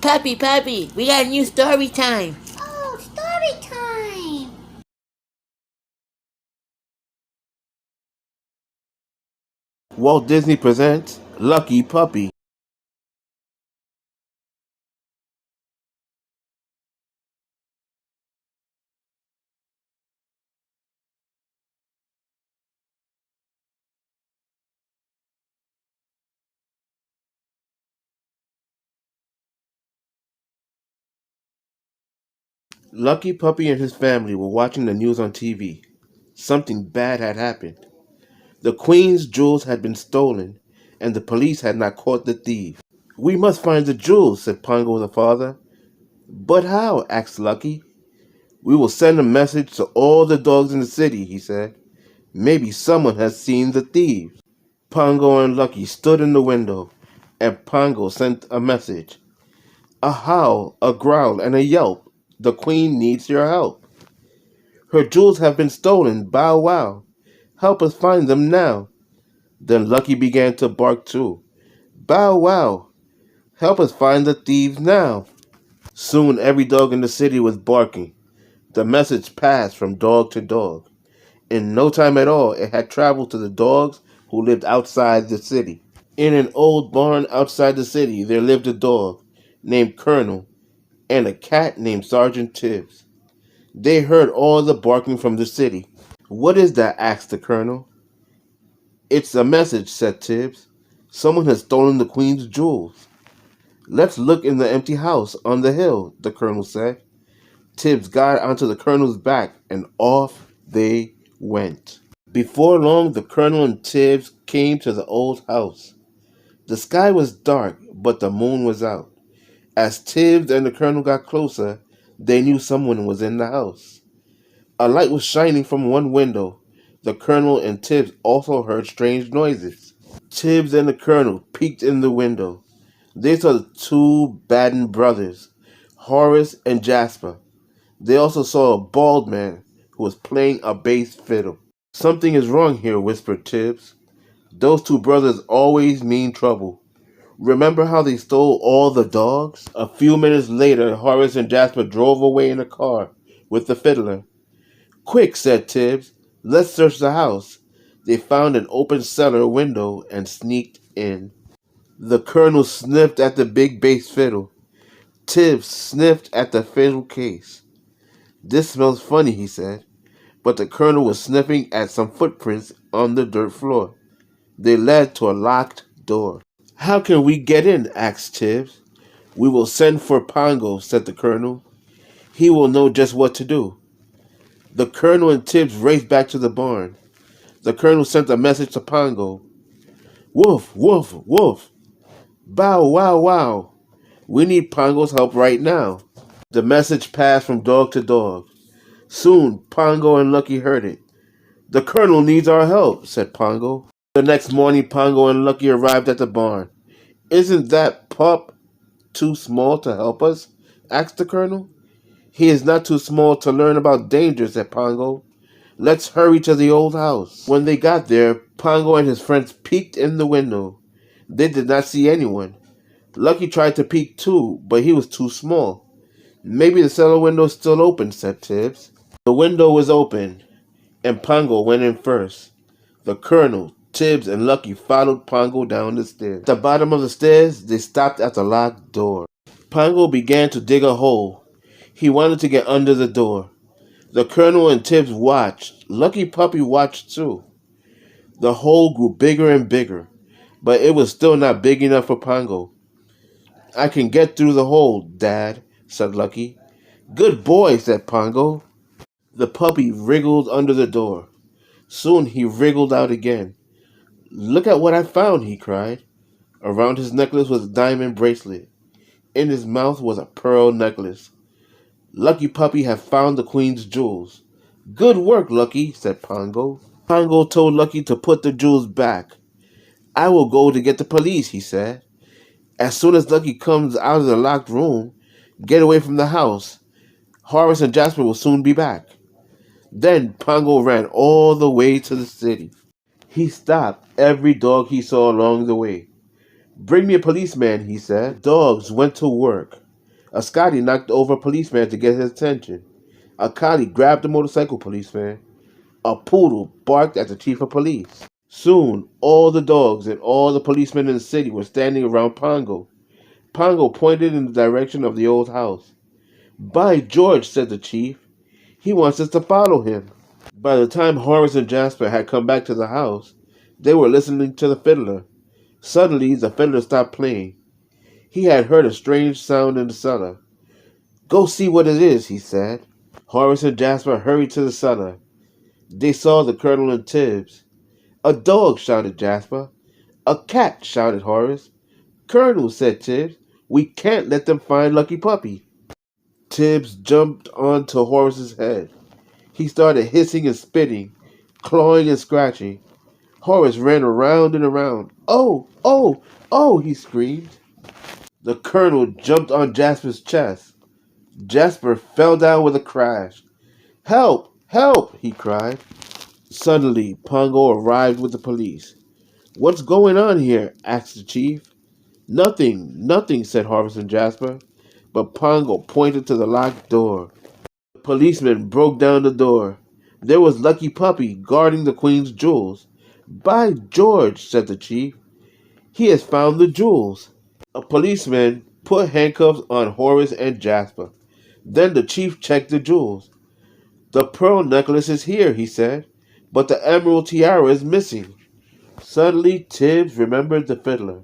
Puppy, we got a new story time. Oh, story time! Walt Disney presents Lucky Puppy. Lucky Puppy and his family were watching the news on TV. Something bad had happened. The Queen's jewels had been stolen, and the police had not caught the thief. "We must find the jewels," said Pongo the father. "But how?" asked Lucky. "We will send a message to all the dogs in the city," he said. "Maybe someone has seen the thieves." Pongo and Lucky stood in the window, and Pongo sent a message. "A howl, a growl, and a yelp. The Queen needs your help. Her jewels have been stolen. Bow wow. Help us find them now." Then Lucky began to bark too. "Bow wow. Help us find the thieves now." Soon every dog in the city was barking. The message passed from dog to dog. In no time at all, it had traveled to the dogs who lived outside the city. In an old barn outside the city, there lived a dog named Colonel and a cat named Sergeant Tibbs. They heard all the barking from the city. "What is that?" asked the Colonel. "It's a message," said Tibbs. "Someone has stolen the Queen's jewels." "Let's look in the empty house on the hill," the Colonel said. Tibbs got onto the Colonel's back, and off they went. Before long, the Colonel and Tibbs came to the old house. The sky was dark, but the moon was out. As Tibbs and the Colonel got closer, they knew someone was in the house. A light was shining from one window. The Colonel and Tibbs also heard strange noises. Tibbs and the Colonel peeked in the window. They saw the two Baden brothers, Horace and Jasper. They also saw a bald man who was playing a bass fiddle. "Something is wrong here," whispered Tibbs. "Those two brothers always mean trouble. Remember how they stole all the dogs?" A few minutes later, Horace and Jasper drove away in a car with the fiddler. "Quick," said Tibbs. "Let's search the house." They found an open cellar window and sneaked in. The Colonel sniffed at the big bass fiddle. Tibbs sniffed at the fiddle case. "This smells funny," he said. But the Colonel was sniffing at some footprints on the dirt floor. They led to a locked door. "How can we get in?" asked Tibbs. "We will send for Pongo," said the Colonel. "He will know just what to do." The Colonel and Tibbs raced back to the barn. The Colonel sent a message to Pongo. "Woof, woof, woof. Bow, wow, wow. We need Pongo's help right now." The message passed from dog to dog. Soon, Pongo and Lucky heard it. "The Colonel needs our help," said Pongo. The next morning, Pongo and Lucky arrived at the barn. "Isn't that pup too small to help us?" asked the Colonel. "He is not too small to learn about danger," said Pongo. "Let's hurry to the old house." When they got there, Pongo and his friends peeked in the window. They did not see anyone. Lucky tried to peek too, but he was too small. "Maybe the cellar window is still open," said Tibbs. The window was open, and Pongo went in first. The Colonel, Tibbs, and Lucky followed Pongo down the stairs. At the bottom of the stairs, they stopped at the locked door. Pongo began to dig a hole. He wanted to get under the door. The Colonel and Tibbs watched. Lucky Puppy watched too. The hole grew bigger and bigger, but it was still not big enough for Pongo. "I can get through the hole, Dad," said Lucky. "Good boy," said Pongo. The puppy wriggled under the door. Soon he wriggled out again. "Look at what I found," he cried. Around his necklace was a diamond bracelet. In his mouth was a pearl necklace. Lucky Puppy had found the Queen's jewels. "Good work, Lucky," said Pongo. Pongo told Lucky to put the jewels back. "I will go to get the police," he said. "As soon as Lucky comes out of the locked room, get away from the house. Horace and Jasper will soon be back." Then Pongo ran all the way to the city. He stopped every dog he saw along the way. "Bring me a policeman," he said. Dogs went to work. A Scotty knocked over a policeman to get his attention. A collie grabbed the motorcycle policeman. A poodle barked at the chief of police. Soon, all the dogs and all the policemen in the city were standing around Pongo. Pongo pointed in the direction of the old house. "By George," said the chief, "he wants us to follow him." By the time Horace and Jasper had come back to the house, they were listening to the fiddler. Suddenly, the fiddler stopped playing. He had heard a strange sound in the cellar. "Go see what it is," he said. Horace and Jasper hurried to the cellar. They saw the Colonel and Tibbs. "A dog," shouted Jasper. "A cat," shouted Horace. "Colonel," said Tibbs, "we can't let them find Lucky Puppy." Tibbs jumped onto Horace's head. He started hissing and spitting, clawing and scratching. Horace ran around and around. "Oh, oh, oh," he screamed. The Colonel jumped on Jasper's chest. Jasper fell down with a crash. "Help! Help!" he cried. Suddenly, Pongo arrived with the police. "What's going on here?" asked the chief. "Nothing, nothing," said Horace and Jasper. But Pongo pointed to the locked door. The policeman broke down the door. There was Lucky Puppy guarding the Queen's jewels. "By George," said the chief, "he has found the jewels." A policeman put handcuffs on Horace and Jasper. Then the chief checked the jewels. "The pearl necklace is here," he said, "but the emerald tiara is missing." Suddenly Tibbs remembered the fiddler.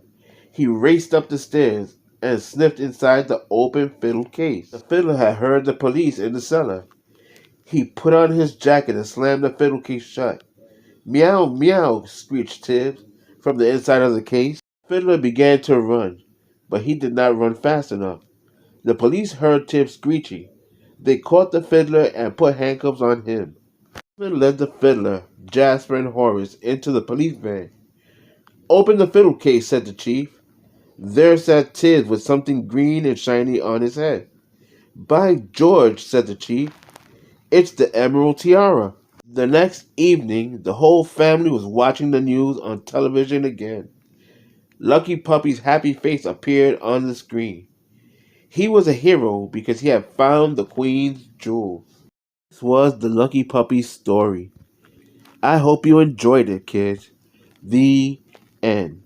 He raced up the stairs and sniffed inside the open fiddle case. The fiddler had heard the police in the cellar. He put on his jacket and slammed the fiddle case shut. "Meow, meow," screeched Tibbs from the inside of the case. The fiddler began to run, but he did not run fast enough. The police heard Tibbs screeching. They caught the fiddler and put handcuffs on him. The policeman led the fiddler, Jasper, and Horace into the police van. "Open the fiddle case," said the chief. There sat Tibbs with something green and shiny on his head. "By George," said the chief, "it's the emerald tiara." The next evening, the whole family was watching the news on television again. Lucky Puppy's happy face appeared on the screen. He was a hero because he had found the Queen's jewel. This was the Lucky Puppy story. I hope you enjoyed it, kids. The end.